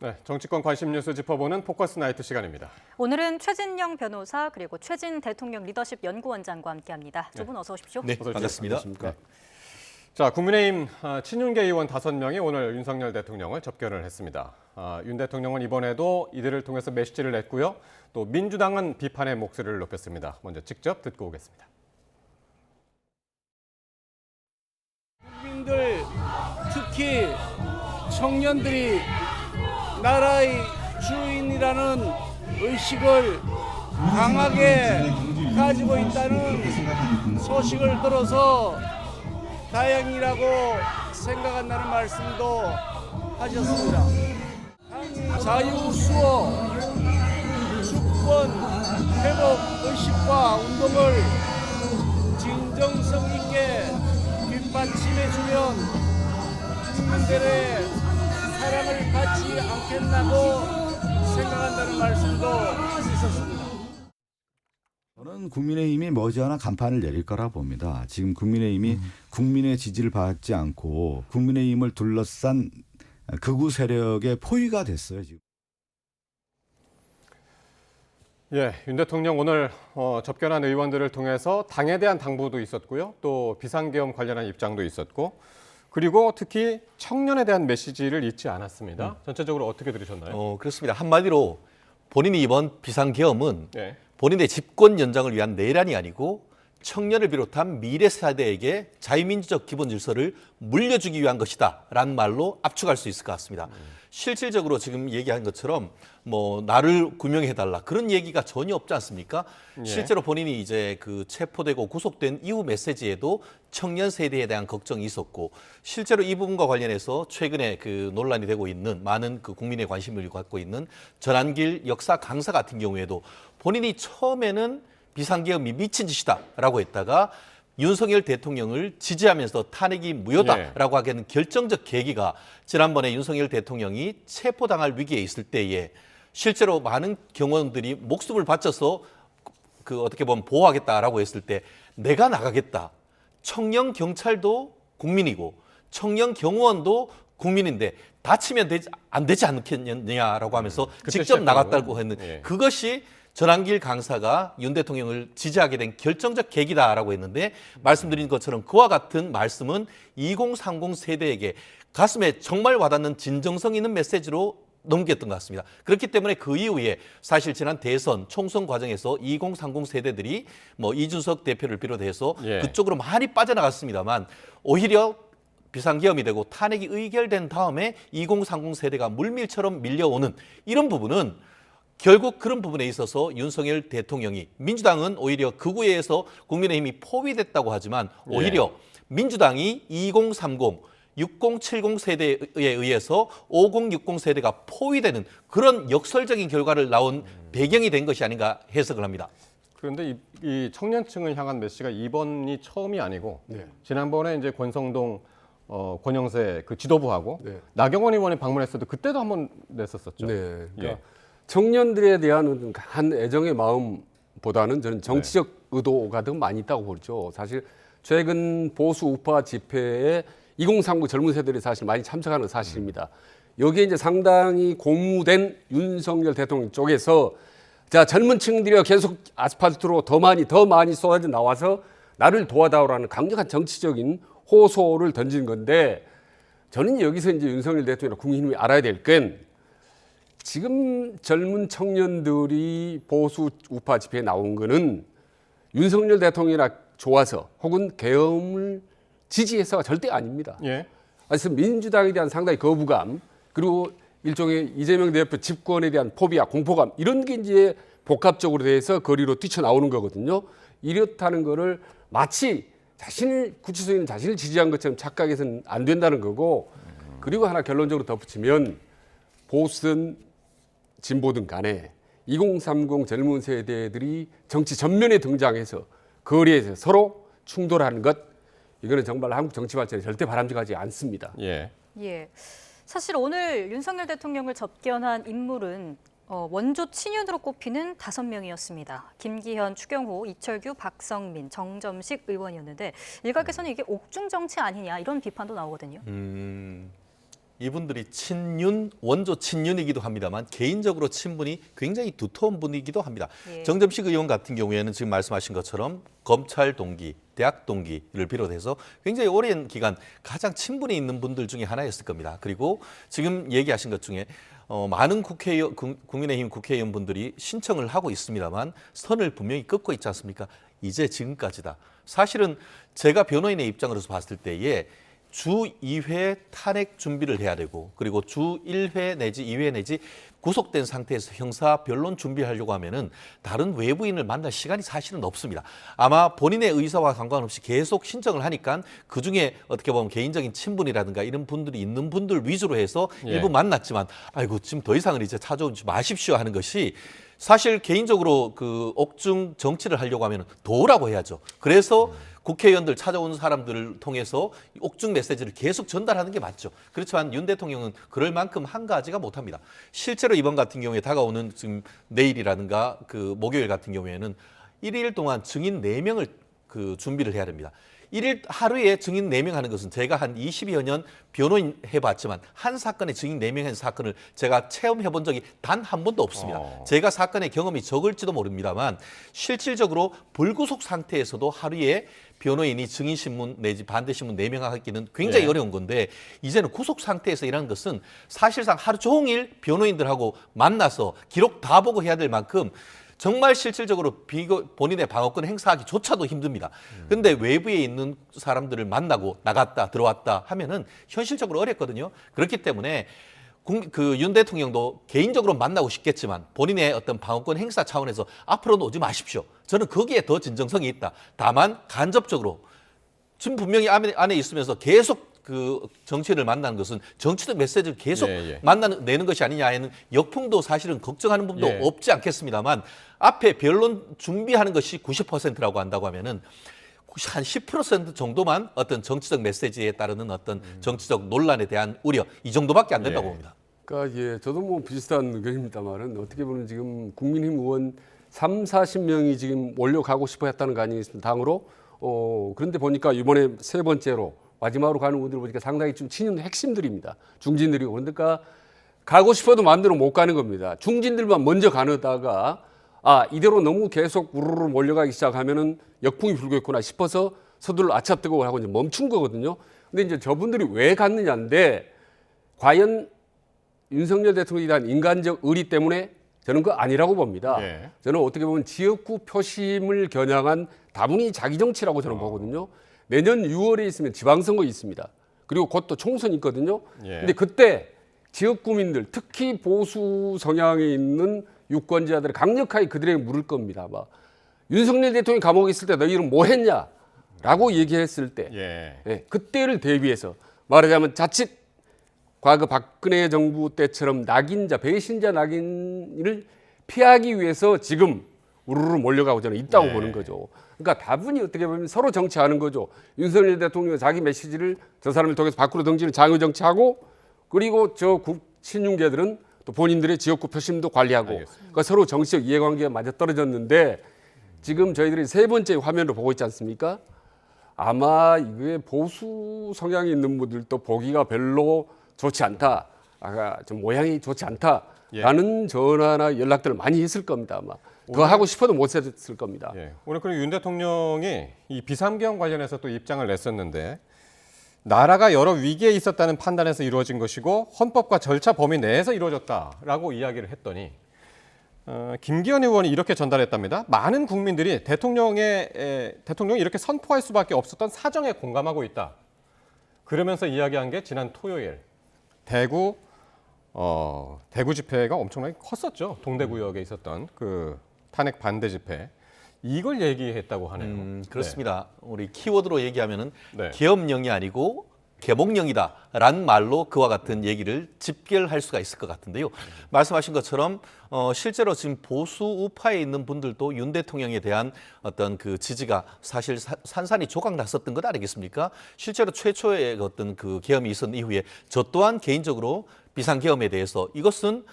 네, 정치권 관심 뉴스 짚어보는 포커스 나이트 시간입니다. 오늘은 최진영 변호사 그리고 최진 대통령 리더십 연구원장과 함께합니다. 두 분 어서 오십시오. 네, 반갑습니다. 네. 자, 국민의힘 친윤계 의원 5명이 오늘 윤석열 대통령을 접견을 했습니다. 윤 대통령은 이번에도 이들을 통해서 메시지를 냈고요. 또 민주당은 비판의 목소리를 높였습니다. 먼저 직접 듣고 오겠습니다. 국민들, 특히 청년들이 나라의 주인이라는 의식을 강하게 가지고 있다는 소식을 들어서 다행이라고 생각한다는 말씀도 하셨습니다. 자유수호, 주권, 회복 의식과 운동을 진정성 있게 뒷받침해주면 국민들의 사랑을 받지 않겠다고 생각한다는 말씀도 있었습니다. 저는 국민의힘이 머지않아 간판을 내릴 거라 봅니다. 지금 국민의힘이 국민의 지지를 받지 않고 국민의힘을 둘러싼 극우 세력의 포위가 됐어요. 지금. 예, 윤 대통령 오늘 접견한 의원들을 통해서 당에 대한 당부도 있었고요. 또 비상계엄 관련한 입장도 있었고 그리고 특히 청년에 대한 메시지를 잊지 않았습니다. 전체적으로 어떻게 들으셨나요? 그렇습니다. 한마디로 본인이 이번 비상계엄은 네. 본인의 집권 연장을 위한 내란이 아니고 청년을 비롯한 미래 세대에게 자유민주적 기본 질서를 물려주기 위한 것이다라는 말로 압축할 수 있을 것 같습니다. 실질적으로 지금 얘기한 것처럼 뭐 나를 구명해달라 그런 얘기가 전혀 없지 않습니까? 예. 실제로 본인이 이제 그 체포되고 구속된 이후 메시지에도 청년 세대에 대한 걱정이 있었고 실제로 이 부분과 관련해서 최근에 그 논란이 되고 있는 많은 그 국민의 관심을 갖고 있는 전한길 역사 강사 같은 경우에도 본인이 처음에는 비상계엄이 미친 짓이다라고 했다가 윤석열 대통령을 지지하면서 탄핵이 무효다라고 하기에는 결정적 계기가 지난번에 윤석열 대통령이 체포당할 위기에 있을 때에 실제로 많은 경호원들이 목숨을 바쳐서 그 어떻게 보면 보호하겠다라고 했을 때 내가 나가겠다. 청년 경찰도 국민이고 청년 경호원도 국민인데 다치면 안 되지 않겠느냐라고 하면서 직접 나갔다고 했는데 그것이 전한길 강사가 윤 대통령을 지지하게 된 결정적 계기다라고 했는데 말씀드린 것처럼 그와 같은 말씀은 2030 세대에게 가슴에 정말 와닿는 진정성 있는 메시지로 넘겼던 것 같습니다. 그렇기 때문에 그 이후에 사실 지난 대선 총선 과정에서 2030 세대들이 뭐 이준석 대표를 비롯해서 그쪽으로 많이 빠져나갔습니다만 오히려 비상계엄이 되고 탄핵이 의결된 다음에 2030 세대가 물밀처럼 밀려오는 이런 부분은 결국 그런 부분에 있어서 윤석열 대통령이 민주당은 오히려 극우에서 국민의힘이 포위됐다고 하지만 오히려 민주당이 2030, 6070 세대에 의해서 5060 세대가 포위되는 그런 역설적인 결과를 나온 배경이 된 것이 아닌가 해석을 합니다. 그런데 이 청년층을 향한 메시지가 이번이 처음이 아니고 지난번에 이제 권성동 권영세 그 지도부하고 나경원 의원이 방문했어도 그때도 한번 냈었었죠. 네. 그러니까 청년들에 대한 한 애정의 마음보다는 저는 정치적 의도가 더 많이 있다고 보죠. 사실 최근 보수 우파 집회에 2039 젊은 세대들이 사실 많이 참석하는 사실입니다. 여기에 이제 상당히 고무된 윤석열 대통령 쪽에서 자 젊은 층들이 계속 아스팔트로 더 많이 쏟아져 나와서 나를 도와다오라는 강력한 정치적인 호소를 던진 건데 저는 여기서 이제 윤석열 대통령과 국민이 알아야 될 건 지금 젊은 청년들이 보수 우파 집회에 나온 거는 윤석열 대통령이나 좋아서 혹은 계엄을 지지해서가 절대 아닙니다. 그래서 민주당에 대한 상당히 거부감 그리고 일종의 이재명 대표 집권에 대한 포비아, 공포감 이런 게 이제 복합적으로 돼서 거리로 뛰쳐나오는 거거든요. 이렇다는 거를 마치 구치소에는 자신을 지지한 것처럼 착각해서는 안 된다는 거고 그리고 하나 결론적으로 덧붙이면 보수든 진보든 간에 2030 젊은 세대들이 정치 전면에 등장해서 거리에서 서로 충돌하는 것 이거는 정말 한국 정치 발전에 절대 바람직하지 않습니다. 사실 오늘 윤석열 대통령을 접견한 인물은 원조 친윤으로 꼽히는 5명이었습니다. 김기현, 추경호, 이철규, 박성민, 정점식 의원이었는데 일각에서는 이게 옥중 정치 아니냐 이런 비판도 나오거든요. 이분들이 친윤, 원조 친윤이기도 합니다만 개인적으로 친분이 굉장히 두터운 분이기도 합니다. 예. 정점식 의원 같은 경우에는 지금 말씀하신 것처럼 검찰 동기, 대학 동기를 비롯해서 굉장히 오랜 기간 가장 친분이 있는 분들 중에 하나였을 겁니다. 그리고 지금 얘기하신 것 중에 많은 국민의힘 국회의원분들이 신청을 하고 있습니다만 선을 분명히 긋고 있지 않습니까? 이제 지금까지다. 사실은 제가 변호인의 입장으로서 봤을 때에 주 2회 탄핵 준비를 해야 되고 그리고 주 1회 내지 2회 내지 구속된 상태에서 형사 변론 준비하려고 하면은 다른 외부인을 만날 시간이 사실은 없습니다. 아마 본인의 의사와 상관없이 계속 신청을 하니까 그중에 어떻게 보면 개인적인 친분이라든가 이런 분들이 있는 분들 위주로 해서 일부 만났지만 아이고 지금 더 이상은 이제 찾아오지 마십시오 하는 것이 사실 개인적으로 그 옥중 정치를 하려고 하면 도우라고 해야죠. 그래서 국회의원들 찾아오는 사람들을 통해서 옥중 메시지를 계속 전달하는 게 맞죠. 그렇지만 윤 대통령은 그럴 만큼 한가하지가 못합니다. 실제로 이번 같은 경우에 다가오는 지금 내일이라든가 그 목요일 같은 경우에는 1일 동안 증인 4명을 그 준비를 해야 됩니다. 1일 하루에 증인 4명 하는 것은 제가 한 20여 년 변호인 해봤지만 한 사건에 증인 4명 한 사건을 제가 체험해 본 적이 단 한 번도 없습니다. 제가 사건의 경험이 적을지도 모릅니다만 실질적으로 불구속 상태에서도 하루에 변호인이 증인신문 내지 반대신문 4명 하기는 굉장히 어려운 건데 이제는 구속 상태에서 일하는 것은 사실상 하루 종일 변호인들하고 만나서 기록 다 보고 해야 될 만큼 정말 실질적으로 본인의 방어권 행사하기조차도 힘듭니다. 그런데 외부에 있는 사람들을 만나고 나갔다 들어왔다 하면은 현실적으로 어렵거든요. 그렇기 때문에 그 윤 대통령도 개인적으로 만나고 싶겠지만 본인의 어떤 방어권 행사 차원에서 앞으로는 오지 마십시오. 저는 거기에 더 진정성이 있다. 다만 간접적으로 지금 분명히 안에 있으면서 계속 그 정치인을 만나는 것은 정치적 메시지를 계속 내는 것이 아니냐에는 역풍도 사실은 걱정하는 부분도 없지 않겠습니다만 앞에 변론 준비하는 것이 90%라고 한다고 하면은 한 10% 정도만 어떤 정치적 메시지에 따르는 어떤 정치적 논란에 대한 우려 이 정도밖에 안 된다고 봅니다. 그러니까 저도 뭐 비슷한 의견입니다만은 어떻게 보면 지금 국민의힘 의원 30-40명이 지금 올려가고 싶어 했다는 거 아니겠습니까? 당으로. 그런데 보니까 이번에 세 번째로 마지막으로 가는 분들 보니까 상당히 좀 친윤 핵심들입니다. 중진들이고. 그러니까 가고 싶어도 마음대로 못 가는 겁니다. 중진들만 먼저 가다가 이대로 너무 계속 우르르 몰려가기 시작하면은 역풍이 불겠구나 싶어서 서둘러 아차 뜨거워 하고 이제 멈춘 거거든요. 근데 이제 저분들이 왜 갔느냐인데 과연 윤석열 대통령에 대한 인간적 의리 때문에 저는 그거 아니라고 봅니다. 저는 어떻게 보면 지역구 표심을 겨냥한 다분히 자기 정치라고 저는 보거든요. 내년 6월에 있으면 지방선거 있습니다. 그리고 곧 또 총선이 있거든요. 근데 그때 지역구민들 특히 보수 성향에 있는 유권자들이 강력하게 그들에게 물을 겁니다. 막 윤석열 대통령이 감옥에 있을 때 너희는 뭐 했냐라고 얘기했을 때 그때를 대비해서 말하자면 자칫 과거 박근혜 정부 때처럼 낙인자, 배신자 낙인을 피하기 위해서 지금 우르르 몰려가고 저는 있다고 보는 거죠. 그러니까 다분히 어떻게 보면 서로 정치하는 거죠. 윤석열 대통령은 자기 메시지를 저 사람을 통해서 밖으로 던지는 장외 정치하고 그리고 저 친윤계들은 또 본인들의 지역구 표심도 관리하고 그러니까 서로 정치적 이해관계가 맞아 떨어졌는데 지금 저희들이 세 번째 화면을 보고 있지 않습니까? 아마 이게 보수 성향이 있는 분들도 보기가 별로 좋지 않다. 좀 모양이 좋지 않다라는 전화나 연락들을 많이 했을 겁니다. 아마 더 하고 싶어도 못 했을 겁니다. 오늘 그리고 윤 대통령이 이 비상계엄 관련해서 또 입장을 냈었는데 나라가 여러 위기에 있었다는 판단에서 이루어진 것이고 헌법과 절차 범위 내에서 이루어졌다라고 이야기를 했더니 김기현 의원이 이렇게 전달했답니다. 많은 국민들이 대통령이 이렇게 선포할 수밖에 없었던 사정에 공감하고 있다. 그러면서 이야기한 게 지난 토요일 대구 집회가 엄청나게 컸었죠. 동대구역에 있었던 그 탄핵 반대 집회. 이걸 얘기했다고 하네요. 그렇습니다. 우리 키워드로 얘기하면은 계엄령이 아니고 개몽령이다라는 말로 그와 같은 얘기를 집결할 수가 있을 것 같은데요. 말씀하신 것처럼 실제로 지금 보수 우파에 있는 분들도 윤 대통령에 대한 어떤 그 지지가 사실 산산이 조각났었던 것 아니겠습니까? 실제로 최초의 어떤 그 계엄이 있었던 이후에 저 또한 개인적으로 비상계엄에 대해서 이것은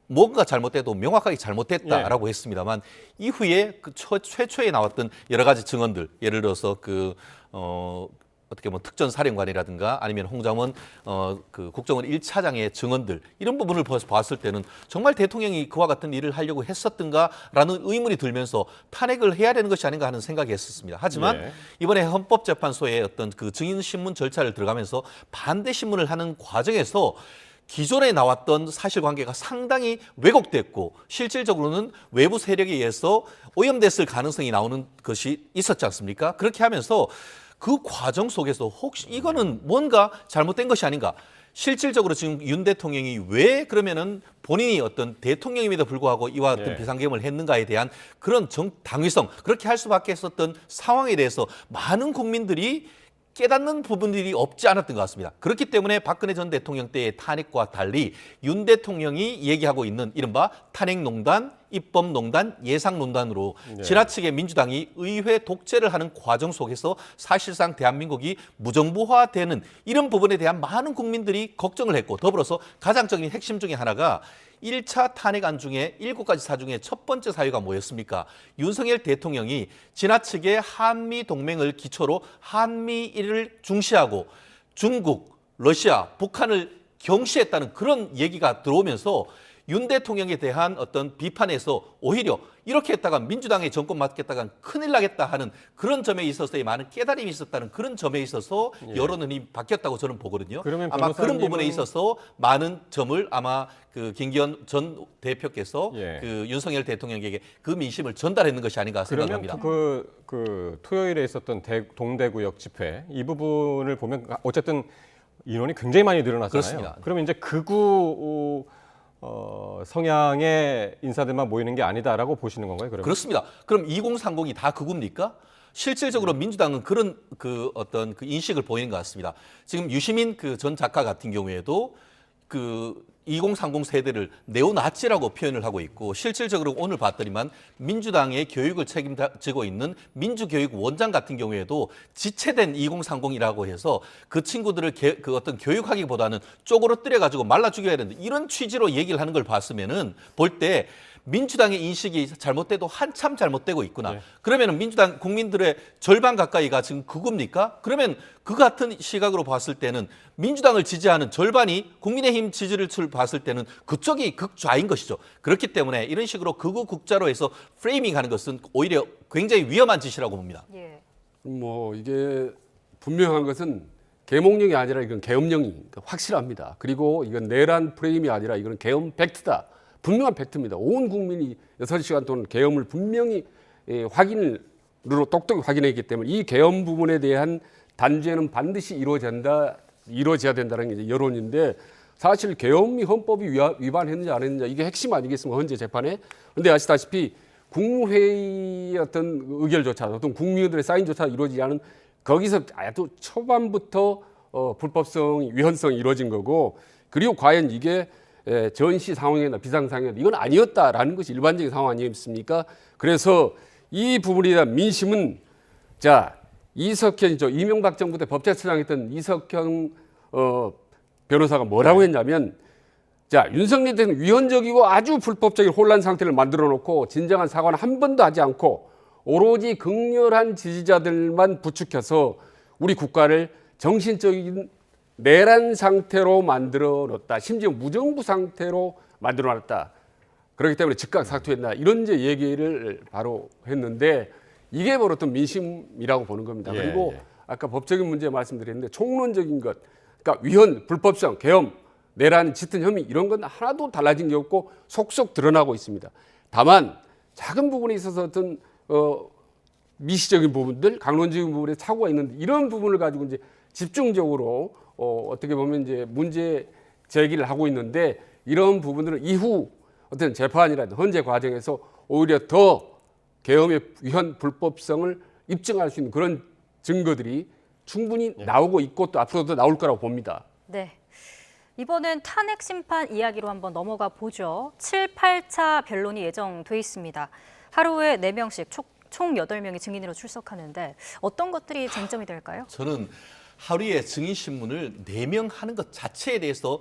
뭔가 잘못돼도 명확하게 잘못됐다라고 했습니다만 이후에 그 최초에 나왔던 여러 가지 증언들 예를 들어서 어떻게 보면 특전사령관이라든가 아니면 홍장원 그 국정원 1차장의 증언들 이런 부분을 봤을 때는 정말 대통령이 그와 같은 일을 하려고 했었던가라는 의문이 들면서 탄핵을 해야 되는 것이 아닌가 하는 생각이 했었습니다. 하지만 예. 이번에 헌법재판소의 어떤 그 증인신문 절차를 들어가면서 반대 신문을 하는 과정에서 기존에 나왔던 사실관계가 상당히 왜곡됐고 실질적으로는 외부 세력에 의해서 오염됐을 가능성이 나오는 것이 있었지 않습니까? 그렇게 하면서 그 과정 속에서 혹시 이거는 뭔가 잘못된 것이 아닌가? 실질적으로 지금 윤 대통령이 왜 그러면은 본인이 어떤 대통령임에도 불구하고 이와 같은 예. 비상계엄을 했는가에 대한 그런 당위성, 그렇게 할 수밖에 없었던 상황에 대해서 많은 국민들이 깨닫는 부분들이 없지 않았던 것 같습니다. 그렇기 때문에 박근혜 전 대통령 때의 탄핵과 달리 윤 대통령이 얘기하고 있는 이른바 탄핵농단, 입법농단, 예상농단으로 지나치게 민주당이 의회 독재를 하는 과정 속에서 사실상 대한민국이 무정부화되는 이런 부분에 대한 많은 국민들이 걱정을 했고 더불어서 가장적인 핵심 중에 하나가 1차 탄핵안 중에 7가지 사 중에 첫 번째 사유가 뭐였습니까? 윤석열 대통령이 지나치게 한미 동맹을 기초로 한미일을 중시하고 중국, 러시아, 북한을 경시했다는 그런 얘기가 들어오면서 윤 대통령에 대한 어떤 비판에서 오히려 이렇게 했다가 민주당의 정권 맡겠다가 큰일 나겠다 하는 그런 점에 있어서의 많은 깨달음이 있었다는 그런 점에 있어서 여론이 바뀌었다고 저는 보거든요. 그러면 아마 그런 부분에 변호사님은- 있어서 많은 점을 아마 그 김기현 전 대표께서 예. 그 윤석열 대통령에게 그 민심을 전달했는 것이 아닌가 그러면 생각합니다. 그 토요일에 있었던 동대구역 집회 이 부분을 보면 어쨌든 인원이 굉장히 많이 늘어났잖아요. 그렇습니다. 그러면 이제 극우 성향의 인사들만 모이는 게 아니다라고 보시는 건가요? 그러면? 그렇습니다. 그럼 2030이 다 극우입니까? 실질적으로 민주당은 그런 그 어떤 그 인식을 보이는 것 같습니다. 지금 유시민 그 전 작가 같은 경우에도 그 2030 세대를 네오나치라고 표현을 하고 있고 실질적으로 오늘 봤더니만 민주당의 교육을 책임지고 있는 민주교육원장 같은 경우에도 지체된 2030이라고 해서 그 친구들을 그 어떤 교육하기보다는 쪼그러뜨려 가지고 말라 죽여야 된다 이런 취지로 얘기를 하는 걸 봤으면은 볼 때 민주당의 인식이 잘못돼도 한참 잘못되고 있구나. 네. 그러면 민주당 국민들의 절반 가까이가 지금 극우입니까? 그러면 그 같은 시각으로 봤을 때는 민주당을 지지하는 절반이 국민의힘 지지를 봤을 때는 그쪽이 극좌인 것이죠. 그렇기 때문에 이런 식으로 극우 국자로 해서 프레이밍하는 것은 오히려 굉장히 위험한 짓이라고 봅니다. 예. 뭐 이게 분명한 것은 계몽령이 아니라 이건 계엄령이 확실합니다. 그리고 이건 내란 프레임이 아니라 이건 계엄 팩트다. 분명한 팩트입니다. 온 국민이 6시간 동안 계엄을 분명히 확인으로 똑똑히 확인했기 때문에 이 계엄 부분에 대한 단죄는 반드시 이루어져야 된다는 게 이제 여론인데 사실 계엄이 헌법이 위반했느냐 안 했느냐 이게 핵심 아니겠습니까? 현재 재판에. 그런데 아시다시피 국무회의 어떤 의결조차 어떤 국민들의 사인조차 이루어지지 않은 거기서 아주 초반부터 불법성, 위헌성이 이루어진 거고 그리고 과연 이게 전시 상황이나 비상 상황이나 이건 아니었다라는 것이 일반적인 상황 아니겠습니까? 그래서 이 부분에 대한 민심은 자 이석현이죠. 이명박 정부 때 법제처장했던 이석현 변호사가 뭐라고 했냐면 자 윤석열 대통령 위헌적이고 아주 불법적인 혼란 상태를 만들어 놓고 진정한 사과는 한 번도 하지 않고 오로지 극렬한 지지자들만 부추겨서 우리 국가를 정신적인 내란 상태로 만들어 놨다. 심지어 무정부 상태로 만들어 놨다. 그렇기 때문에 즉각 사퇴했나 이런 이제 얘기를 바로 했는데 이게 바로 어떤 민심이라고 보는 겁니다. 예, 그리고 예. 아까 법적인 문제 말씀드렸는데 총론적인 것, 그러니까 위헌, 불법성, 계엄, 내란, 짙은 혐의 이런 건 하나도 달라진 게 없고 속속 드러나고 있습니다. 다만 작은 부분에 있어서 어떤 미시적인 부분들, 강론적인 부분에 착오가 있는데 이런 부분을 가지고 이제 집중적으로 어떻게 보면 이제 문제 제기를 하고 있는데 이런 부분들은 이후 어떤 재판이라든지 현재 과정에서 오히려 더 계엄의 위헌 불법성을 입증할 수 있는 그런 증거들이 충분히 나오고 있고 또 앞으로도 나올 거라고 봅니다. 네. 이번엔 탄핵 심판 이야기로 한번 넘어가 보죠. 7, 8차 변론이 예정돼 있습니다. 하루에 4명씩 총 8명이 증인으로 출석하는데 어떤 것들이 쟁점이 될까요? 저는 하루에 증인신문을 4명 하는 것 자체에 대해서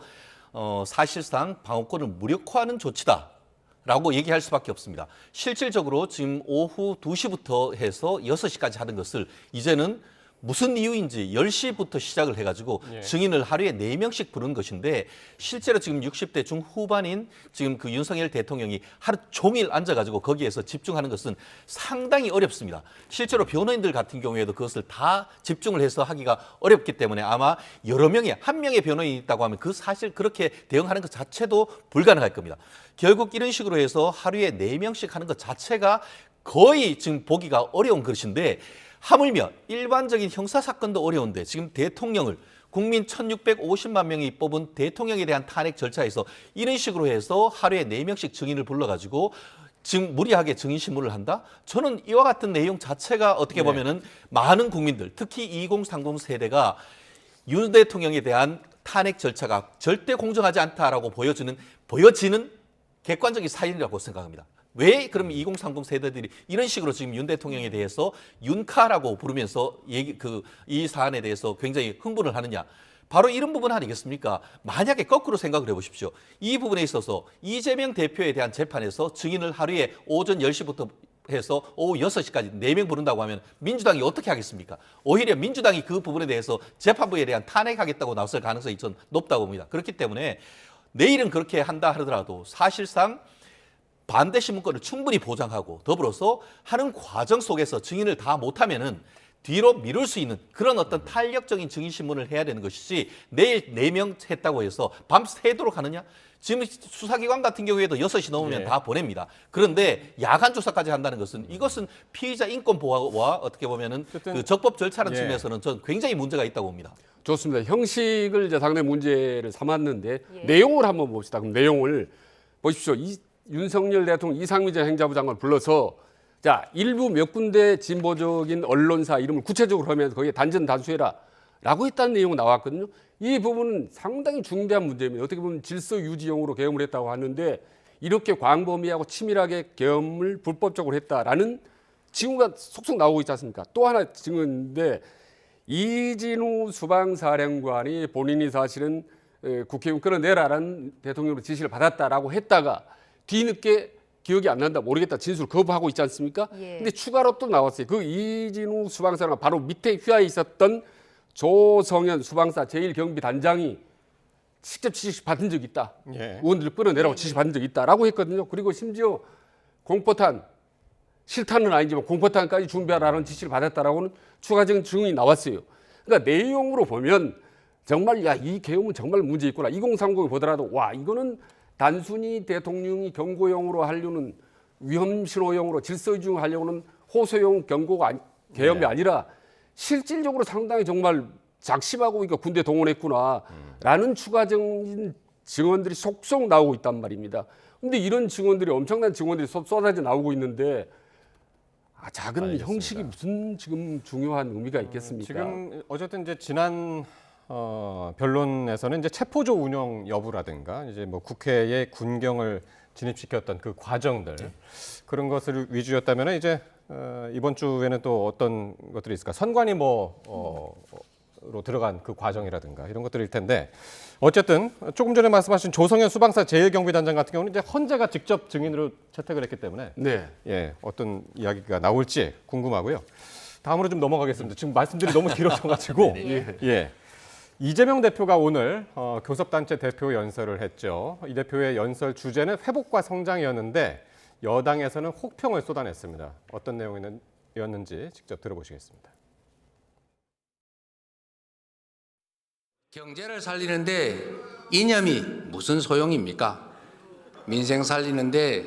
사실상 방어권을 무력화하는 조치다라고 얘기할 수밖에 없습니다. 실질적으로 지금 오후 2시부터 해서 6시까지 하는 것을 이제는 무슨 이유인지 10시부터 시작을 해가지고 예. 증인을 하루에 4명씩 부른 것인데 실제로 지금 60대 중후반인 지금 그 윤석열 대통령이 하루 종일 앉아가지고 거기에서 집중하는 것은 상당히 어렵습니다. 실제로 변호인들 같은 경우에도 그것을 다 집중을 해서 하기가 어렵기 때문에 아마 여러 명의 한 명의 변호인이 있다고 하면 그 사실 그렇게 대응하는 것 자체도 불가능할 겁니다. 결국 이런 식으로 해서 하루에 4명씩 하는 것 자체가 거의 지금 보기가 어려운 것인데 하물며 일반적인 형사사건도 어려운데 지금 대통령을 국민 1650만 명이 뽑은 대통령에 대한 탄핵 절차에서 이런 식으로 해서 하루에 4명씩 증인을 불러가지고 지금 무리하게 증인신문을 한다? 저는 이와 같은 내용 자체가 어떻게 보면은 많은 국민들, 특히 2030 세대가 윤 대통령에 대한 탄핵 절차가 절대 공정하지 않다라고 보여지는 객관적인 사인이라고 생각합니다. 왜 그럼 2030 세대들이 이런 식으로 지금 윤 대통령에 대해서 윤카라고 부르면서 이 사안에 대해서 굉장히 흥분을 하느냐? 바로 이런 부분 아니겠습니까? 만약에 거꾸로 생각을 해보십시오. 이 부분에 있어서 이재명 대표에 대한 재판에서 증인을 하루에 오전 10시부터 해서 오후 6시까지 4명 부른다고 하면 민주당이 어떻게 하겠습니까? 오히려 민주당이 그 부분에 대해서 재판부에 대한 탄핵하겠다고 나설 가능성이 전 높다고 봅니다. 그렇기 때문에 내일은 그렇게 한다 하더라도 사실상 반대 신문권을 충분히 보장하고 더불어서 하는 과정 속에서 증인을 다 못하면은 뒤로 미룰 수 있는 그런 어떤 탄력적인 증인 신문을 해야 되는 것이지 내일 4명 했다고 해서 밤새도록 하느냐? 지금 수사기관 같은 경우에도 6시 넘으면 예. 다 보냅니다. 그런데 야간 조사까지 한다는 것은 이것은 피의자 인권 보호와 어떻게 보면은 어쨌든 그 적법 절차는 예. 측면에서는 전 굉장히 문제가 있다고 봅니다. 좋습니다. 형식을 이제 상당히 문제를 삼았는데 예. 내용을 한번 봅시다. 그럼 내용을 보십시오. 윤석열 대통령 이상민 전 행자부 장관을 불러서 자 일부 몇 군데 진보적인 언론사 이름을 구체적으로 하면서 거기에 단전단수해라 라고 했다는 내용이 나왔거든요. 이 부분은 상당히 중대한 문제입니다. 어떻게 보면 질서 유지용으로 계엄을 했다고 하는데 이렇게 광범위하고 치밀하게 계엄을 불법적으로 했다라는 징후가 속속 나오고 있지 않습니까? 또 하나 증언인데 이진우 수방사령관이 본인이 사실은 국회의원 끌어내라라는 대통령으로 지시를 받았다라고 했다가 뒤늦게 기억이 안 난다 모르겠다 진술 거부하고 있지 않습니까? 예. 근데 추가로 또 나왔어요. 그 이진우 수방사령관 바로 밑에 휘하에 있었던 조성현 수방사 제1경비단장이 직접 지시 받은 적이 있다. 예. 의원들을 끌어내라고 지시 받은 적이 있다라고 했거든요. 그리고 심지어 공포탄 실탄은 아니지만 공포탄까지 준비하라는 지시를 받았다라고는 추가적인 증언이 나왔어요. 그러니까 내용으로 보면 정말 이 계엄은 정말 문제 있구나. 2030을 보더라도 와 이거는 단순히 대통령이 경고용으로 하려는 위험신호용으로 질서유지용 하려고는 호소용 경고가 계엄이 아니라 실질적으로 상당히 정말 작심하고 그러니까 군대 동원했구나라는 추가적인 증언들이 속속 나오고 있단 말입니다. 그런데 이런 증언들이 엄청난 증언들이 쏟아져 나오고 있는데 작은 알겠습니다. 형식이 무슨 지금 중요한 의미가 있겠습니까? 지금 어쨌든 이제 지난 변론에서는 이제 체포조 운영 여부라든가 이제 뭐 국회에 군경을 진입시켰던 그 과정들 그런 것을 위주였다면 이제 이번 주에는 또 어떤 것들이 있을까? 선관위 로 들어간 그 과정이라든가 이런 것들일 텐데 어쨌든 조금 전에 말씀하신 조성현 수방사 제1경비단장 같은 경우는 이제 헌재가 직접 증인으로 채택을 했기 때문에 네. 예, 어떤 이야기가 나올지 궁금하고요. 다음으로 좀 넘어가겠습니다. 지금 말씀들이 너무 길어져가지고 예. 이재명 대표가 오늘 교섭단체 대표 연설을 했죠. 이 대표의 연설 주제는 회복과 성장이었는데 여당에서는 혹평을 쏟아냈습니다. 어떤 내용이었는지 직접 들어보시겠습니다. 경제를 살리는데 이념이 무슨 소용입니까? 민생 살리는데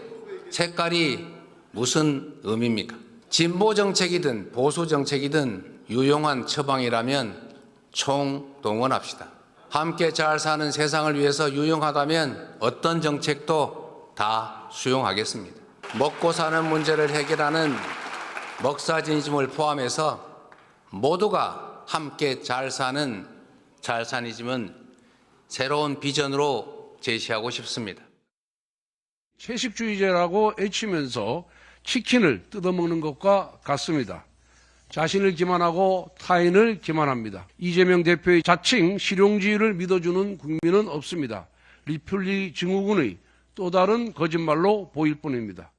색깔이 무슨 의미입니까? 진보 정책이든 보수 정책이든 유용한 처방이라면 총동원합시다. 함께 잘 사는 세상을 위해서 유용하다면 어떤 정책도 다 수용하겠습니다. 먹고 사는 문제를 해결하는 먹사진심을 포함해서 모두가 함께 잘 사는 잘사니즘은 새로운 비전으로 제시하고 싶습니다. 채식주의자라고 외치면서 치킨을 뜯어먹는 것과 같습니다. 자신을 기만하고 타인을 기만합니다. 이재명 대표의 자칭 실용주의를 믿어주는 국민은 없습니다. 리플리 증후군의 또 다른 거짓말로 보일 뿐입니다.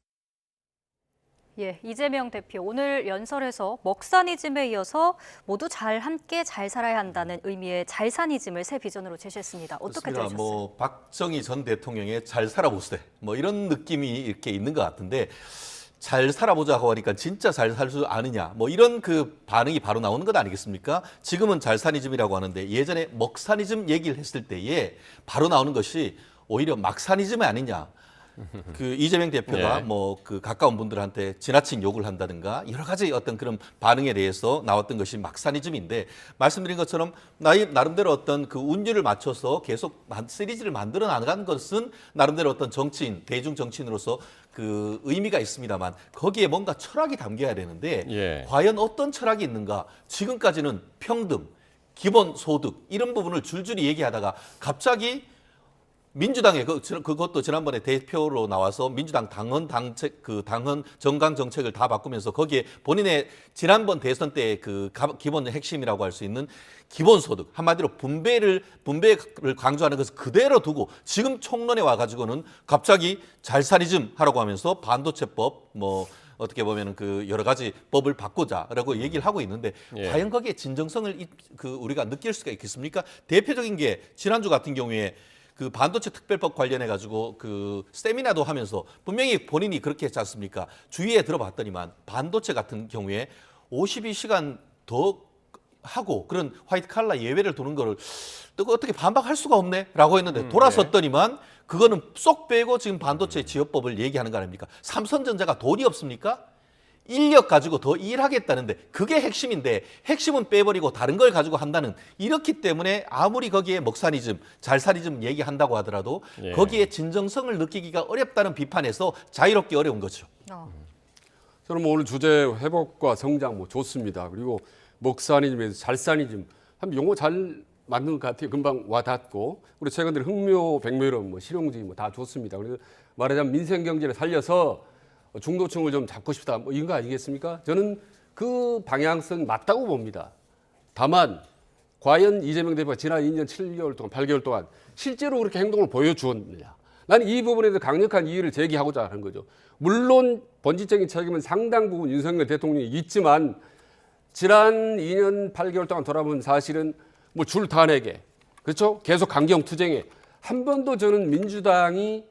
예, 이재명 대표 오늘 연설에서 먹사니즘에 이어서 모두 잘 함께 잘 살아야 한다는 의미의 잘사니즘을 새 비전으로 제시했습니다. 어떻게 그렇습니다. 들으셨어요? 뭐 박정희 전 대통령의 잘 살아보세 뭐 이런 느낌이 이렇게 있는 것 같은데 잘 살아보자고 하니까 진짜 잘 살 수 아느냐 뭐 이런 그 반응이 바로 나오는 것 아니겠습니까? 지금은 잘사니즘이라고 하는데 예전에 먹사니즘 얘기를 했을 때에 바로 나오는 것이 오히려 막사니즘이 아니냐. 그 이재명 대표가 예. 뭐 그 가까운 분들한테 지나친 욕을 한다든가 여러 가지 어떤 그런 반응에 대해서 나왔던 것이 막사니즘인데 말씀드린 것처럼 나름대로 어떤 그 운율을 맞춰서 계속 시리즈를 만들어 나간 것은 나름대로 어떤 정치인 대중 정치인으로서 그 의미가 있습니다만 거기에 뭔가 철학이 담겨야 되는데 예. 과연 어떤 철학이 있는가? 지금까지는 평등, 기본 소득 이런 부분을 줄줄이 얘기하다가 갑자기 민주당의 그것도 지난번에 대표로 나와서 민주당 당헌 정강 정책을 다 바꾸면서 거기에 본인의 지난번 대선 때 그 기본 핵심이라고 할 수 있는 기본소득 한마디로 분배를 강조하는 것을 그대로 두고 지금 총론에 와가지고는 갑자기 잘사니즘 하라고 하면서 반도체법 뭐 어떻게 보면은 그 여러 가지 법을 바꾸자라고 얘기를 하고 있는데 예. 과연 거기에 진정성을 우리가 느낄 수가 있겠습니까? 대표적인 게 지난주 같은 경우에 그 반도체 특별법 관련해 가지고 그 세미나도 하면서 분명히 본인이 그렇게 했지 않습니까? 주위에 들어봤더니만 반도체 같은 경우에 52시간 더 하고 그런 화이트 칼라 예외를 두는 거를 또 어떻게 반박할 수가 없네라고 했는데 돌아섰더니만 그거는 쏙 빼고 지금 반도체 지원법을 얘기하는 거 아닙니까? 삼성전자가 돈이 없습니까? 인력 가지고 더 일하겠다는데 그게 핵심인데 핵심은 빼버리고 다른 걸 가지고 한다는 이렇기 때문에 아무리 거기에 먹사니즘, 잘사니즘 얘기한다고 하더라도 예. 거기에 진정성을 느끼기가 어렵다는 비판에서 자유롭기 어려운 거죠. 저는 뭐 오늘 주제 회복과 성장 뭐 좋습니다. 그리고 먹사니즘에서 잘사니즘 한 용어 잘 만든 것 같아요. 금방 와닿고 그리고 최근 들어 흑묘, 백묘론, 뭐 실용주의 뭐 다 좋습니다. 그래서 말하자면 민생 경제를 살려서 중도층을 좀 잡고 싶다 뭐 이런 거 아니겠습니까? 저는 그 방향성 맞다고 봅니다. 다만 과연 이재명 대표가 지난 2년 7개월 동안 8개월 동안 실제로 그렇게 행동을 보여주었느냐. 나는 이 부분에 대해서 강력한 이의를 제기하고자 하는 거죠. 물론 본질적인 책임은 상당 부분 윤석열 대통령이 있지만 지난 2년 8개월 동안 돌아보면 사실은 뭐 줄 탄핵에 그렇죠? 계속 강경 투쟁에 한 번도 저는 민주당이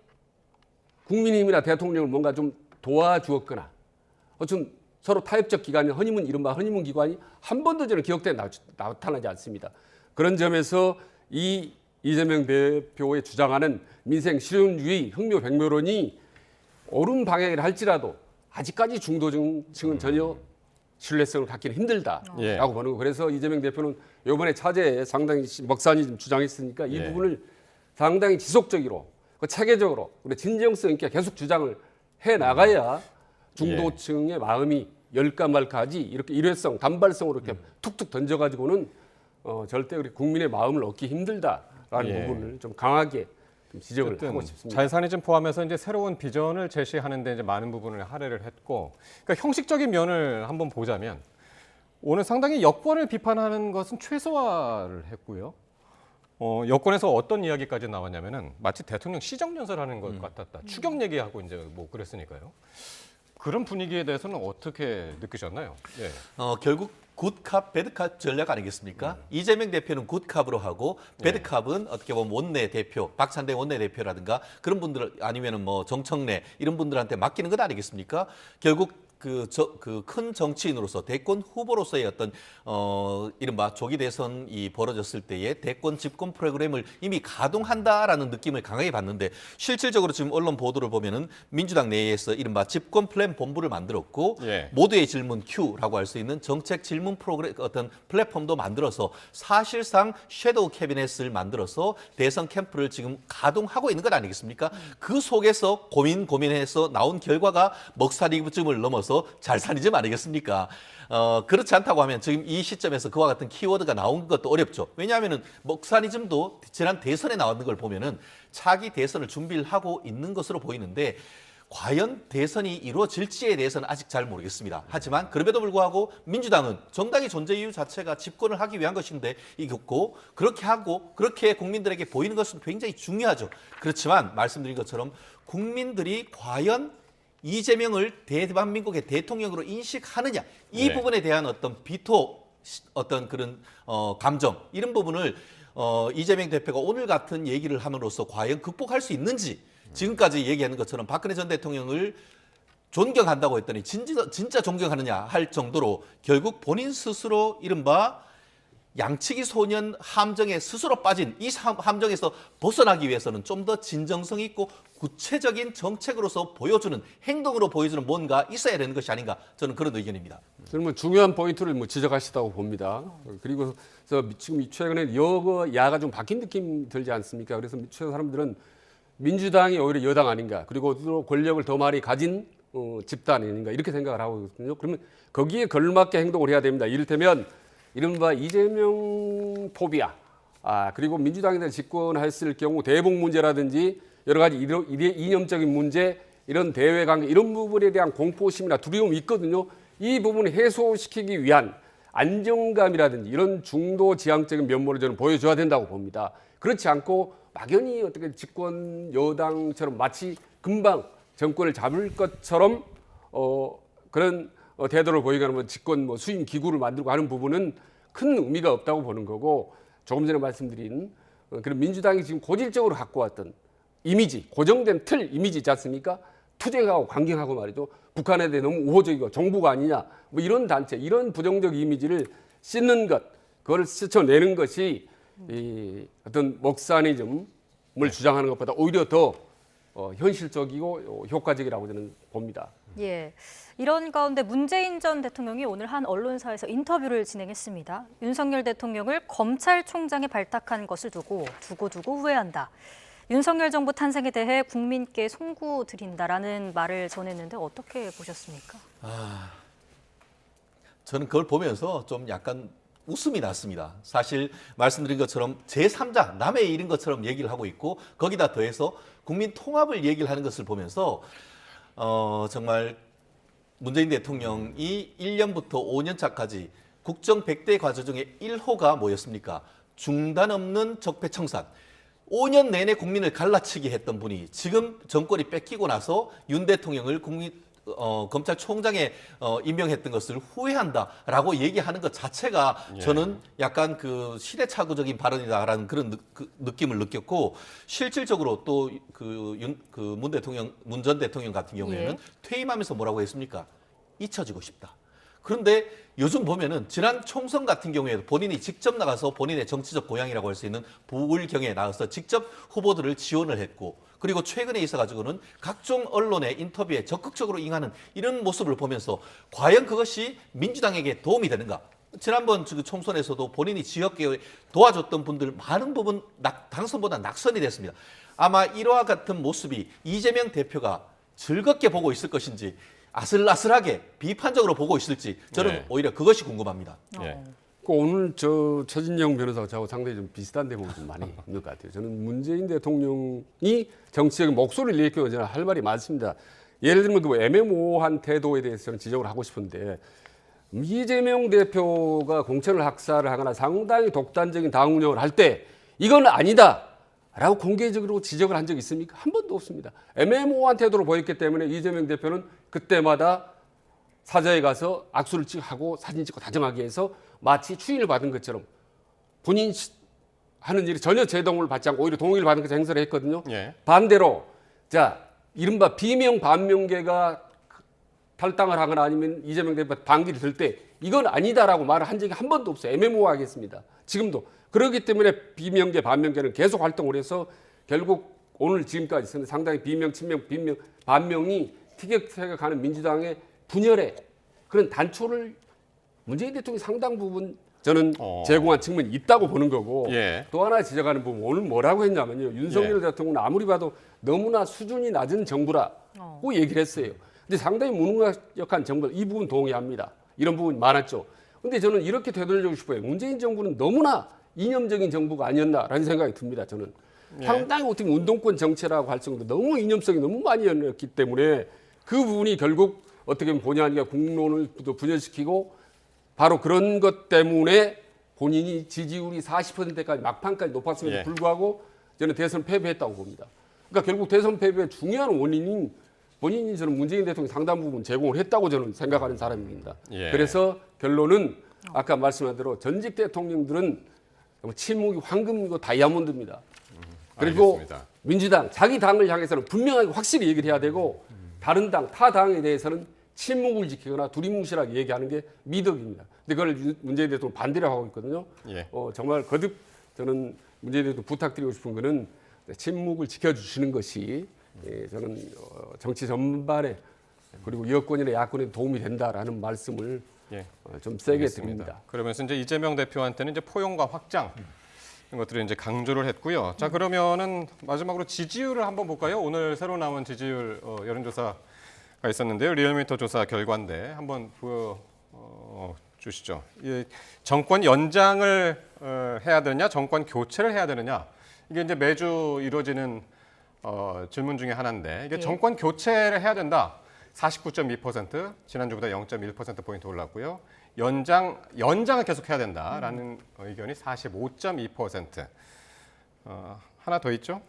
국민의힘이나 대통령을 뭔가 좀 도와주었거나 좀 서로 타협적 기관이 이른바 허니문 기관이 한 번도 저는 기억대에 나타나지 않습니다. 그런 점에서 이 이재명 대표의 주장하는 민생 실용주의 흑묘 백묘론이 옳은 방향이라 할지라도 아직까지 중도층은 전혀 신뢰성을 갖기는 힘들다라고 예. 보는 거. 그래서 이재명 대표는 이번에 차제에 상당히 먹사니즘 주장했으니까 이 예. 부분을 상당히 지속적으로 체계적으로 우리 진정성 있게 계속 주장을 해 나가야 중도층의 마음이 열까 말까하지 이렇게 일회성 단발성으로 이렇게 툭툭 던져가지고는 절대 우리 국민의 마음을 얻기 힘들다라는 예. 부분을 좀 강하게 좀 지적을 어쨌든 하고 싶습니다. 잘사니즘 포함해서 이제 새로운 비전을 제시하는데 이제 많은 부분을 할애를 했고, 그러니까 형식적인 면을 한번 보자면 오늘 상당히 여권을 비판하는 것은 최소화를 했고요. 여권에서 어떤 이야기까지 나왔냐면은 마치 대통령 시정연설하는 것 같았다. 추경 얘기하고 이제 뭐 그랬으니까요. 그런 분위기에 대해서는 어떻게 느끼셨나요? 예. 결국 굿캅, 배드캅 전략 아니겠습니까? 이재명 대표는 굿캅으로 하고 배드캅은 어떻게 보면 원내대표, 박찬대 원내대표라든가 그런 분들 아니면은 뭐 정청래 이런 분들한테 맡기는 것 아니겠습니까? 결국 그 큰 정치인으로서 대권 후보로서의 어떤 이른바 조기 대선이 벌어졌을 때의 대권 집권 프로그램을 이미 가동한다라는 느낌을 강하게 받는데 실질적으로 지금 언론 보도를 보면은 민주당 내에서 이른바 집권 플랜 본부를 만들었고 예. 모두의 질문 Q라고 할 수 있는 정책 질문 프로그램 어떤 플랫폼도 만들어서 사실상 섀도우 캐비넷을 만들어서 대선 캠프를 지금 가동하고 있는 것 아니겠습니까? 그 속에서 고민해서 나온 결과가 먹사니즘을 넘어서 잘사니즘 아니겠습니까? 그렇지 않다고 하면 지금 이 시점에서 그와 같은 키워드가 나온 것도 어렵죠. 왜냐하면은 먹사니즘도 지난 대선에 나왔는 걸 보면은 차기 대선을 준비를 하고 있는 것으로 보이는데 과연 대선이 이루어질지에 대해서는 아직 잘 모르겠습니다. 하지만 그럼에도 불구하고 민주당은 정당의 존재 이유 자체가 집권을 하기 위한 것인데 이겼고 그렇게 하고 그렇게 국민들에게 보이는 것은 굉장히 중요하죠. 그렇지만 말씀드린 것처럼 국민들이 과연 이재명을 대한민국의 대통령으로 인식하느냐 이 네. 부분에 대한 어떤 비토 어떤 그런 감정 이런 부분을 이재명 대표가 오늘 같은 얘기를 함으로써 과연 극복할 수 있는지 지금까지 얘기하는 것처럼 박근혜 전 대통령을 존경한다고 했더니 진짜 존경하느냐 할 정도로 결국 본인 스스로 이른바 양치기 소년 함정에 스스로 빠진 이 함정에서 벗어나기 위해서는 좀 더 진정성 있고 구체적인 정책으로서 보여주는 행동으로 보여주는 뭔가 있어야 되는 것이 아닌가 저는 그런 의견입니다. 저는 뭐 중요한 포인트를 뭐 지적하시다고 봅니다. 그리고 지금 최근에 여야가 좀 바뀐 느낌 들지 않습니까? 그래서 최근 사람들은 민주당이 오히려 여당 아닌가, 그리고 또 권력을 더 많이 가진 집단 아닌가 이렇게 생각을 하고 있거든요. 그러면 거기에 걸맞게 행동을 해야 됩니다. 이를테면 이른바 이재명 포비아, 그리고 민주당이 집권했을 경우 대북 문제라든지 여러 가지 이념적인 문제, 이런 대외 관계 이런 부분에 대한 공포심이나 두려움이 있거든요. 이 부분을 해소시키기 위한 안정감이라든지 이런 중도 지향적인 면모를 저는 보여줘야 된다고 봅니다. 그렇지 않고 막연히 어떻게 집권 여당처럼 마치 금방 정권을 잡을 것처럼 그런 태도를 보이거나 뭐 집권 수임 기구를 만들고 하는 부분은 큰 의미가 없다고 보는 거고, 조금 전에 말씀드린 그런 민주당이 지금 고질적으로 갖고 왔던 이미지, 고정된 틀 이미지 있지 않습니까? 투쟁하고 강경하고 말이죠. 북한에 대해 너무 우호적이고 정부가 아니냐, 뭐 이런 단체, 이런 부정적 이미지를 씻는 것, 그걸 씻어내는 것이 이 어떤 먹사니즘을 주장하는 것보다 오히려 더 현실적이고 효과적이라고 저는 봅니다. 예. 이런 가운데 문재인 전 대통령이 오늘 한 언론사에서 인터뷰를 진행했습니다. 윤석열 대통령을 검찰총장에 발탁한 것을 두고 두고두고 후회한다. 윤석열 정부 탄생에 대해 국민께 송구드린다라는 말을 전했는데 어떻게 보셨습니까? 저는 그걸 보면서 좀 약간 웃음이 났습니다. 사실 말씀드린 것처럼 제3자, 남의 일인 것처럼 얘기를 하고 있고 거기다 더해서 국민 통합을 얘기를 하는 것을 보면서 정말 문재인 대통령이 1년부터 5년 차까지 국정 100대 과제 중에 1호가 뭐였습니까? 중단 없는 적폐청산. 5년 내내 국민을 갈라치기 했던 분이 지금 정권이 뺏기고 나서 윤 대통령을 검찰총장에 임명했던 것을 후회한다라고 얘기하는 것 자체가 저는 약간 그 시대착오적인 발언이다라는 그런 느낌을 느꼈고, 실질적으로 또 문 전 대통령 같은 경우에는 퇴임하면서 뭐라고 했습니까? 잊혀지고 싶다. 그런데 요즘 보면은 지난 총선 같은 경우에도 본인이 직접 나가서 본인의 정치적 고향이라고 할 수 있는 부울경에 나가서 직접 후보들을 지원을 했고, 그리고 최근에 있어가지고는 각종 언론의 인터뷰에 적극적으로 응하는 이런 모습을 보면서 과연 그것이 민주당에게 도움이 되는가? 지난번 총선에서도 본인이 지역에 도와줬던 분들 많은 부분 당선보다 낙선이 됐습니다. 아마 이와 같은 모습이 이재명 대표가 즐겁게 보고 있을 것인지 아슬아슬하게 비판적으로 보고 있을지 저는 오히려 그것이 궁금합니다. 오늘 최진영 변호사가 저하고 상당히 좀 비슷한 대목이 좀 많이 있는 것 같아요. 저는 문재인 대통령이 정치적인 목소리를 내기로 저는 할 말이 많습니다. 예를 들면 그 애매모호한 태도에 대해서 저는 지적을 하고 싶은데, 이재명 대표가 공천을 학살을 하거나 상당히 독단적인 당 운영을 할 때 이건 아니다라고 공개적으로 지적을 한 적이 있습니까? 한 번도 없습니다. 애매모호한 태도로 보였기 때문에 이재명 대표는 그때마다 사저에 가서 악수를 하고 사진 찍고 다정하게 해서 마치 추인을 받은 것처럼 본인 하는 일이 전혀 제동을 받지 않고 오히려 동의를 받은 것처럼 행사를 했거든요. 반대로 이른바 비명 반명계가 탈당을 하거나 아니면 이재명 대표 반기를 들 때 이건 아니다라고 말을 한 적이 한 번도 없어요. 애매모호하겠습니다. 지금도. 그렇기 때문에 비명계 반명계는 계속 활동을 해서 결국 오늘 지금까지 상당히 비명, 친명, 빈명, 반명이 티격태격하는 민주당의 분열의 그런 단초를 문재인 대통령이 상당 부분 저는 제공한 측면이 있다고 보는 거고, 또 하나 지적하는 부분, 오늘 뭐라고 했냐면요. 윤석열 대통령은 아무리 봐도 너무나 수준이 낮은 정부라고 얘기를 했어요. 근데 상당히 무능력한 정부, 이 부분 동의합니다. 이런 부분이 많았죠. 근데 저는 이렇게 되돌려주고 싶어요. 문재인 정부는 너무나 이념적인 정부가 아니었나라는 생각이 듭니다. 저는 상당히 어떻게 운동권 정치라고 할 정도 너무 이념성이 너무 많이 였기 때문에 그 부분이 결국 어떻게 보면 본의 아니게 국론을 분열시키고, 바로 그런 것 때문에 본인이 지지율이 40%까지 막판까지 높았음에도 불구하고 저는 대선 패배했다고 봅니다. 그러니까 결국 대선 패배의 중요한 원인인 본인이 저는 문재인 대통령 상당 부분 제공을 했다고 저는 생각하는 사람입니다. 예. 그래서 결론은 아까 말씀한 대로 전직 대통령들은 침묵이 황금이고 다이아몬드입니다. 그리고 알겠습니다. 민주당 자기 당을 향해서는 분명하게 확실히 얘기를 해야 되고 다른 당, 타 당에 대해서는 침묵을 지키거나 두리뭉실하게 얘기하는 게 미덕입니다. 근데 그걸 문재인 대통령 반대를 하고 있거든요. 예. 정말 거듭 저는 문재인 대통령 부탁드리고 싶은 거는 침묵을 지켜주시는 것이 저는 정치 전반에 그리고 여권이나 야권에 도움이 된다라는 말씀을 예. 좀 세게 알겠습니다. 드립니다. 그러면서 이제 이재명 대표한테는 이제 포용과 확장 이런 것들을 이제 강조를 했고요. 자, 그러면은 마지막으로 지지율을 한번 볼까요? 오늘 새로 나온 지지율 여론조사가 있었는데요. 리얼미터 조사 결과인데 한번 주시죠. 이 정권 연장을 해야 되느냐, 정권 교체를 해야 되느냐, 이게 이제 매주 이루어지는 질문 중에 하나인데 이게 예. 정권 교체를 해야 된다. 49.2%, 지난주보다 0.1%포인트 올랐고요. 연장을 계속 해야 된다라는 의견이 45.2%. 하나 더 있죠?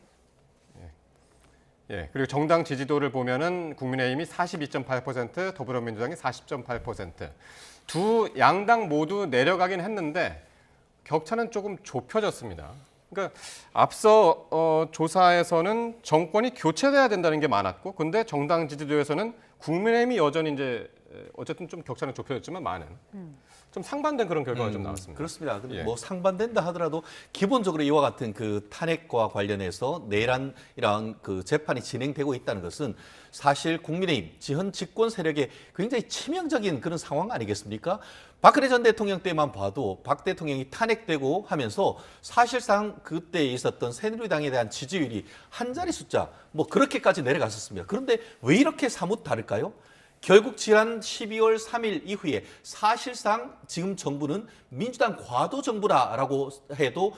예. 그리고 정당 지지도를 보면은 국민의힘이 42.8%, 더불어민주당이 40.8%. 두 양당 모두 내려가긴 했는데 격차는 조금 좁혀졌습니다. 그러니까 앞서 조사에서는 정권이 교체돼야 된다는 게 많았고, 근데 정당 지지도에서는 국민의힘이 여전히 이제 어쨌든 좀 격차는 좁혀졌지만 많은 좀 상반된 그런 결과가 좀 나왔습니다. 그렇습니다. 근데 예. 뭐 상반된다 하더라도 기본적으로 이와 같은 그 탄핵과 관련해서 내란이랑 그 재판이 진행되고 있다는 것은 사실 국민의힘 현 집권 세력의 굉장히 치명적인 그런 상황 아니겠습니까? 박근혜 전 대통령 때만 봐도 박 대통령이 탄핵되고 하면서 사실상 그때 있었던 새누리당에 대한 지지율이 한 자리 숫자 뭐 그렇게까지 내려갔었습니다. 그런데 왜 이렇게 사뭇 다를까요? 결국 지난 12월 3일 이후에 사실상 지금 정부는 민주당 과도 정부라고 해도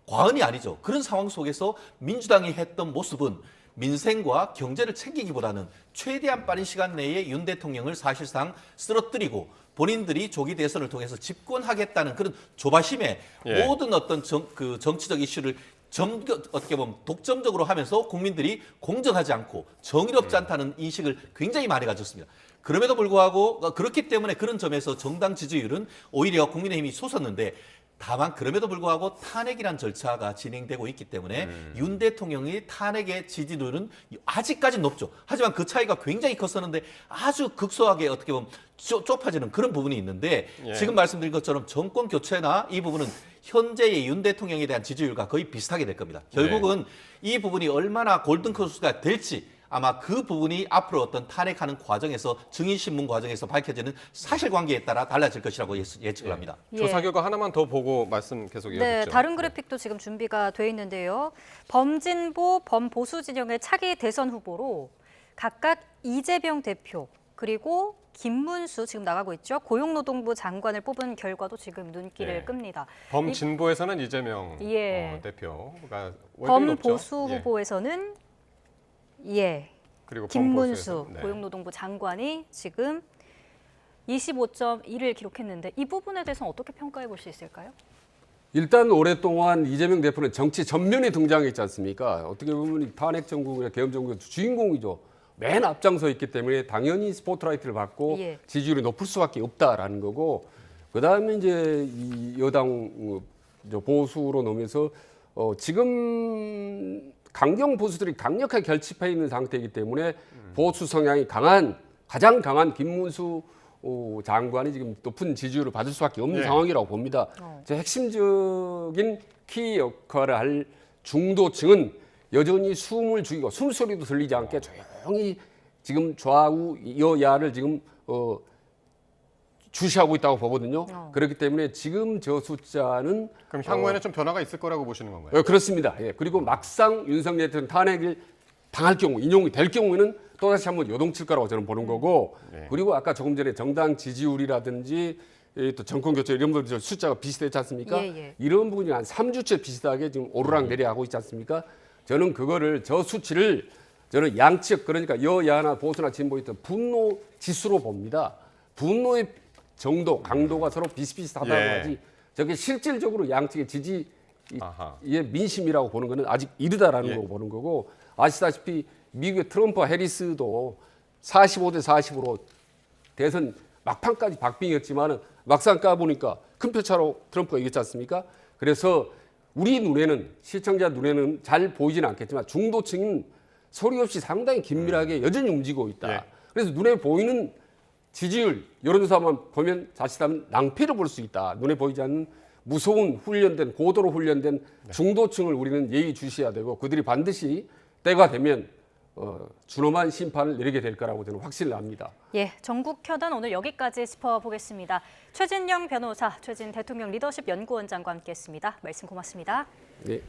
과언이 아니죠. 그런 상황 속에서 민주당이 했던 모습은 민생과 경제를 챙기기보다는 최대한 빠른 시간 내에 윤 대통령을 사실상 쓰러뜨리고 본인들이 조기 대선을 통해서 집권하겠다는 그런 조바심에 예. 모든 어떤 정치적 이슈를 어떻게 보면 독점적으로 하면서 국민들이 공정하지 않고 정의롭지 않다는 인식을 굉장히 많이 가졌습니다. 그럼에도 불구하고 그렇기 때문에 그런 점에서 정당 지지율은 오히려 국민의힘이 솟았는데 다만 그럼에도 불구하고 탄핵이란 절차가 진행되고 있기 때문에 윤 대통령의 탄핵의 지지율은 아직까지 높죠. 하지만 그 차이가 굉장히 컸었는데 아주 극소하게 어떻게 보면 좁아지는 그런 부분이 있는데 예. 지금 말씀드린 것처럼 정권 교체나 이 부분은 현재의 윤 대통령에 대한 지지율과 거의 비슷하게 될 겁니다. 결국은 이 부분이 얼마나 골든크로스가 될지 아마 그 부분이 앞으로 어떤 탄핵하는 과정에서 증인신문 과정에서 밝혀지는 사실관계에 따라 달라질 것이라고 예측을 합니다. 조사 결과 하나만 더 보고 말씀 계속 이어듣죠. 네, 다른 그래픽도 지금 준비가 돼 있는데요. 범진보, 범보수 진영의 차기 대선 후보로 각각 이재명 대표 그리고 김문수 지금 나가고 있죠. 고용노동부 장관을 뽑은 결과도 지금 눈길을 예. 끕니다. 범진보에서는 이재명 예. 대표가 월등히 높죠. 범보수 예. 후보에서는 그리고 김문수 범보수에서, 네. 고용노동부 장관이 지금 25.1을 기록했는데 이 부분에 대해서는 어떻게 평가해 볼 수 있을까요? 일단 오랫동안 이재명 대표는 정치 전면에 등장했지 않습니까? 어떻게 보면 탄핵 정국이나 계엄 정국의 주인공이죠. 맨 앞장서 있기 때문에 당연히 스포트라이트를 받고 예. 지지율이 높을 수밖에 없다라는 거고 그다음에 이제 이 여당 보수로 넘어서 지금 강경 보수들이 강력하게 결집해 있는 상태이기 때문에 보수 성향이 가장 강한 김문수 장관이 지금 높은 지지율을 받을 수밖에 없는 예. 상황이라고 봅니다. 제 핵심적인 키 역할을 할 중도층은 여전히 숨을 죽이고 숨소리도 들리지 않게 조용히 지금 좌우 여야를 지금 주시하고 있다고 보거든요. 그렇기 때문에 지금 저 숫자는 그럼 향후에는 좀 변화가 있을 거라고 보시는 건가요? 그렇습니다. 예. 그리고 막상 윤석열 대통령 탄핵을 당할 경우 인용이 될 경우에는 또다시 한번 요동칠 거라고 저는 보는 거고 네. 그리고 아까 조금 전에 정당 지지율이라든지 또 정권 교체 이런 것들 숫자가 비슷했지 않습니까? 예, 예. 이런 부분이 한 3주째 비슷하게 지금 오르락 내리락하고 있지 않습니까? 저는 그거를 저 수치를 저는 양측 그러니까 여야나 보수나 진보 있던 분노 지수로 봅니다. 분노의 정도, 강도가 서로 비슷비슷하다고 예. 하지 저게 실질적으로 양측의 지지의 아하. 민심이라고 보는 것은 아직 이르다라는 예. 거고 보는 거고 아시다시피 미국의 트럼프와 해리스도 45대 40으로 대선 막판까지 박빙이었지만은 막상 까보니까 큰 표차로 트럼프가 이겼지 않습니까? 그래서 우리 눈에는, 시청자 눈에는 잘 보이지는 않겠지만 중도층은 소리 없이 상당히 긴밀하게 여전히 움직이고 있다. 예. 그래서 눈에 보이는 지지율, 여론조사만 보면 자칫하면 낭패를 볼 수 있다. 눈에 보이지 않는 무서운 훈련된, 고도로 훈련된 중도층을 우리는 예의주시해야 되고 그들이 반드시 때가 되면 준엄한 심판을 내리게 될 거라고 저는 확신을 합니다. 예, 전국 켜단 오늘 여기까지 짚어보겠습니다. 최진영 변호사, 최진 대통령 리더십 연구원장과 함께했습니다. 말씀 고맙습니다. 네.